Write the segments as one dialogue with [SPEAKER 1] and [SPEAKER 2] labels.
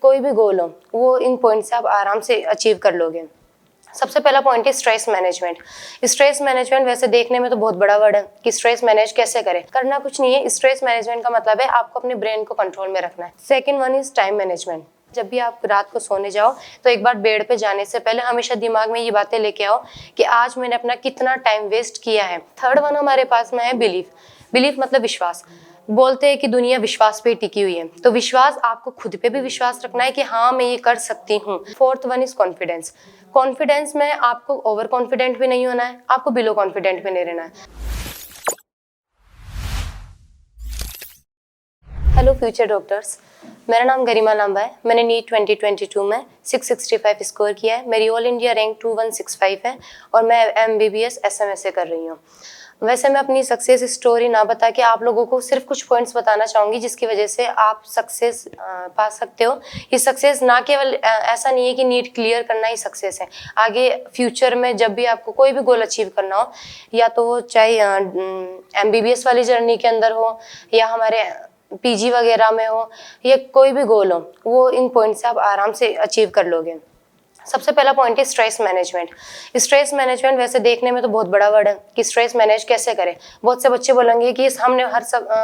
[SPEAKER 1] कोई भी गोल हो वो इन पॉइंट से आप आराम से अचीव कर लोगे। सबसे पहला पॉइंट है स्ट्रेस मैनेजमेंट। स्ट्रेस मैनेजमेंट वैसे देखने में तो बहुत बड़ा वर्ड है कि स्ट्रेस मैनेज कैसे करें। करना कुछ नहीं है, स्ट्रेस मैनेजमेंट का मतलब है आपको अपने ब्रेन को कंट्रोल में रखना है। Second one is time management. जब भी आप रात को सोने जाओ तो एक बार बेड पे जाने से पहले हमेशा दिमाग में ये बातें लेके आओ कि आज मैंने अपना कितना टाइम वेस्ट किया है। थर्ड वन हमारे पास में है बिलीफ। बिलीफ मतलब विश्वास। बोलते हैं कि दुनिया विश्वास पे टिकी हुई है, तो विश्वास आपको खुद पे भी विश्वास रखना है कि हाँ मैं ये कर सकती हूँ। Fourth one is confidence. Confidence में आपको ओवर कॉन्फिडेंट भी नहीं होना है, आपको बिलो कॉन्फिडेंट भी नहीं रहना है। हेलो फ्यूचर डॉक्टर्स, मेरा नाम गरिमा लांबा है। मैंने नीट 2022 में 665 स्कोर किया है। मेरी ऑल इंडिया रैंक 2165 है और मैं MBBS SMSA कर रही हूँ। वैसे मैं अपनी सक्सेस स्टोरी ना बता के आप लोगों को सिर्फ कुछ पॉइंट्स बताना चाहूँगी जिसकी वजह से आप सक्सेस पा सकते हो। ये सक्सेस ना केवल ऐसा नहीं है कि नीट क्लियर करना ही सक्सेस है। आगे फ्यूचर में जब भी आपको कोई भी गोल अचीव करना हो, या तो वो चाहे MBBS वाली जर्नी के अंदर हो या हमारे PG वगैरह में हो, या कोई भी गोल हो, वो इन पॉइंट से आप आराम से अचीव कर लोगे। सबसे पहला पॉइंट है स्ट्रेस मैनेजमेंट। स्ट्रेस मैनेजमेंट वैसे देखने में तो बहुत बड़ा वर्ड है कि स्ट्रेस मैनेज कैसे करें। बहुत से बच्चे बोलेंगे कि हमने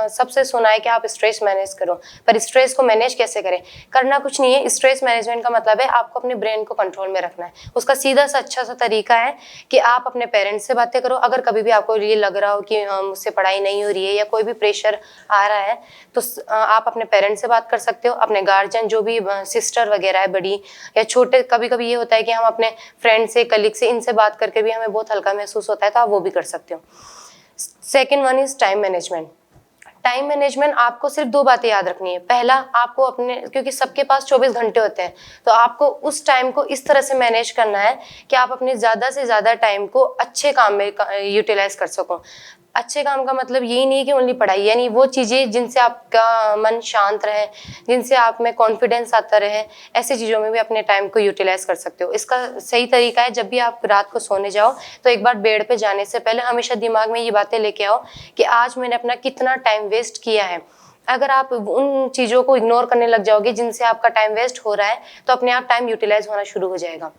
[SPEAKER 1] सबसे सुना है कि आप स्ट्रेस मैनेज करो, पर स्ट्रेस को मैनेज कैसे करें। करना कुछ नहीं है, स्ट्रेस मैनेजमेंट का मतलब है आपको अपने ब्रेन को कंट्रोल में रखना है। उसका सीधा सा अच्छा सा तरीका है कि आप अपने पेरेंट्स से बातें करो। अगर कभी भी आपको ये लग रहा हो कि मुझसे पढ़ाई नहीं हो रही है या कोई भी प्रेशर आ रहा है, तो आप अपने पेरेंट्स से बात कर सकते हो। अपने गार्जियन जो भी सिस्टर वगैरह है, बड़ी या छोटे, कभी कभी ये होता है कि हम अपने फ्रेंड से, कलीग से, इनसे बात करके भी हमें बहुत हल्का महसूस होता है, तो आप वो भी कर सकते हो। Second one is time management. Time management आपको सिर्फ दो बातें याद रखनी है। पहला, आपको अपने, क्योंकि सबके पास 24 घंटे होते हैं, तो आपको उस टाइम को इस तरह से मैनेज करना है कि आप अपने ज़्यादा से ज़्यादा टाइम को अच्छे काम में यूटिलाइज कर सको। अच्छे काम का मतलब यही नहीं है कि ओनली पढ़ाई, यानी वो चीज़ें जिनसे आपका मन शांत रहे, जिनसे आप में कॉन्फिडेंस आता रहे, ऐसी चीज़ों में भी अपने टाइम को यूटिलाइज कर सकते हो। इसका सही तरीका है, जब भी आप रात को सोने जाओ तो एक बार बेड पे जाने से पहले हमेशा दिमाग में ये बातें लेके आओ कि आज मैंने अपना कितना टाइम वेस्ट किया है। अगर आप उन चीज़ों को इग्नोर करने लग जाओगे जिनसे आपका टाइम वेस्ट हो रहा है, तो अपने आप टाइम यूटिलाइज होना शुरू हो जाएगा।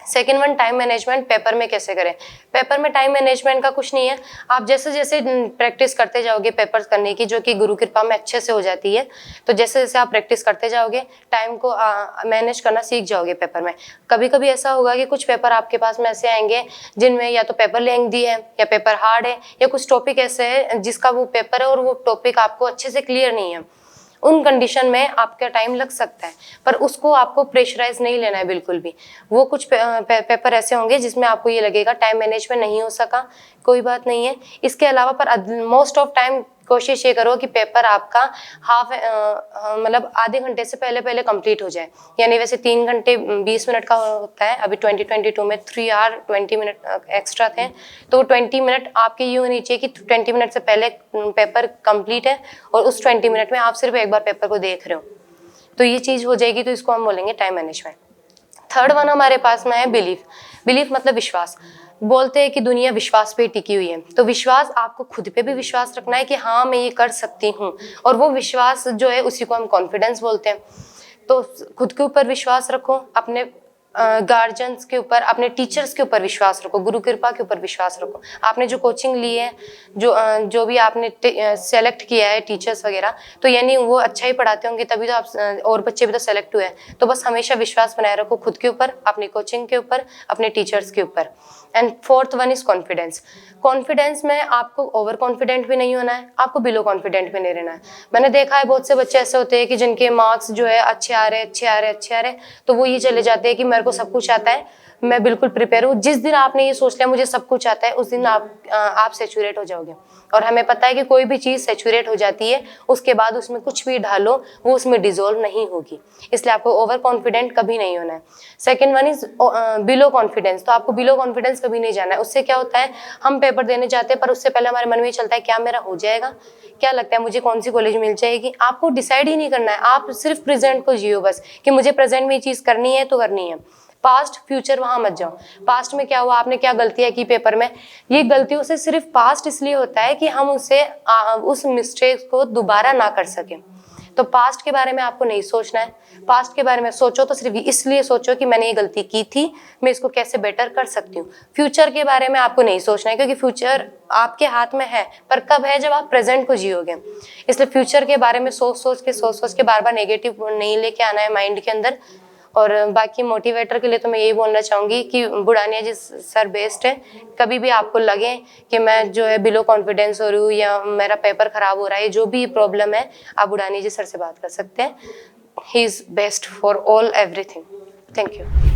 [SPEAKER 1] Second one, time management paper में कैसे करें। पेपर में टाइम मैनेजमेंट का कुछ नहीं है। आप जैसे जैसे प्रैक्टिस करते जाओगे पेपर्स करने की, जो कि गुरु कृपा में अच्छे से हो जाती है, तो जैसे जैसे आप प्रैक्टिस करते जाओगे टाइम को मैनेज करना सीख जाओगे पेपर में। कभी कभी ऐसा होगा कि कुछ पेपर आपके पास में ऐसे आएंगे जिनमें या तो पेपर लेंथ दी है या पेपर हार्ड है, या कुछ टॉपिक ऐसे है जिसका वो पेपर है और वो टॉपिक आपको अच्छे से क्लियर नहीं है। उन कंडीशन में आपका टाइम लग सकता है, पर उसको आपको प्रेशराइज नहीं लेना है बिल्कुल भी। वो कुछ पेपर ऐसे होंगे जिसमें आपको ये लगेगा टाइम मैनेजमेंट नहीं हो सका, कोई बात नहीं है। इसके अलावा पर मोस्ट ऑफ टाइम कोशिश ये करो कि पेपर आपका मतलब आधे घंटे से पहले पहले कंप्लीट हो जाए। यानी वैसे 3 घंटे 20 मिनट का होता है, अभी 2022 में 3 आवर 20 मिनट एक्स्ट्रा थे, तो 20 मिनट आपके ये होनी चाहिए कि 20 मिनट से पहले पेपर कंप्लीट है और उस 20 मिनट में आप सिर्फ एक बार पेपर को देख रहे हो, तो ये चीज़ हो जाएगी। तो इसको हम बोलेंगे टाइम मैनेजमेंट। थर्ड वन हमारे पास में है बिलीफ। बिलीफ मतलब विश्वास। बोलते हैं कि दुनिया विश्वास पे टिकी हुई है, तो विश्वास आपको खुद पे भी विश्वास रखना है कि हाँ मैं ये कर सकती हूँ, और वो विश्वास जो है उसी को हम कॉन्फिडेंस बोलते हैं। तो खुद के ऊपर विश्वास रखो, अपने गार्जियंस के ऊपर, अपने टीचर्स के ऊपर विश्वास रखो, गुरु कृपा के ऊपर विश्वास रखो। आपने जो कोचिंग ली है, जो भी आपने सेलेक्ट किया है टीचर्स वगैरह, तो यानी वो अच्छा ही पढ़ाते होंगे, तभी तो आप और बच्चे भी तो सेलेक्ट हुए हैं। तो बस हमेशा विश्वास बनाए रखो खुद के ऊपर, अपनी कोचिंग के ऊपर, अपने टीचर्स के ऊपर। And fourth one is confidence. Confidence में आपको ओवर कॉन्फिडेंट भी नहीं होना है, आपको बिलो कॉन्फिडेंट भी नहीं रहना है। मैंने देखा है बहुत से बच्चे ऐसे होते हैं कि जिनके मार्क्स जो है अच्छे आ रहे, तो वो ये चले जाते हैं कि मेरे को सब कुछ आता है, मैं बिल्कुल प्रिपेयर हूँ। जिस दिन आपने ये सोच लिया मुझे सब कुछ आता है, उस दिन आप सैचुरेट हो जाओगे। और हमें पता है कि कोई भी चीज़ सैचुरेट हो जाती है, उसके बाद उसमें कुछ भी डालो वो उसमें डिजोल्व नहीं होगी, इसलिए आपको ओवर कॉन्फिडेंट कभी नहीं होना है। Second one is below confidence. तो आपको बिलो कॉन्फिडेंस कभी नहीं जाना है। उससे क्या होता है, हम पेपर देने जाते हैं पर उससे पहले हमारे मन में चलता है क्या मेरा हो जाएगा, क्या लगता है मुझे कौन सी कॉलेज मिल जाएगी। आपको डिसाइड ही नहीं करना है, आप सिर्फ प्रेजेंट को जियो बस, कि मुझे प्रेजेंट में ये चीज़ करनी है तो करनी है। पास्ट फ्यूचर वहां मत जाओ। पास्ट में क्या हुआ, आपने क्या गलतियां की पेपर में, ये गलतियों से सिर्फ पास्ट इसलिए होता है कि हम उस मिस्टेक को दोबारा ना कर सके। तो पास्ट के बारे में आपको नहीं सोचना है। पास्ट के बारे में सोचो तो सिर्फ इसलिए सोचो कि मैंने ये गलती की थी, मैं इसको कैसे बेटर कर सकती हूँ। फ्यूचर के बारे में आपको नहीं सोचना है, क्योंकि फ्यूचर आपके हाथ में है, पर कब है, जब आप प्रेजेंट को जियोगे। इसलिए फ्यूचर के बारे में सोच सोच के बार बार नेगेटिव नहीं लेके आना है माइंड के अंदर। और बाकी मोटिवेटर के लिए तो मैं यही बोलना चाहूँगी कि बुढ़ानिया जी सर बेस्ट है। कभी भी आपको लगे कि मैं जो है बिलो कॉन्फिडेंस हो रही हूँ या मेरा पेपर खराब हो रहा है, जो भी प्रॉब्लम है, आप बुढ़ानिया जी सर से बात कर सकते हैं। He is best for all everything. Thank you.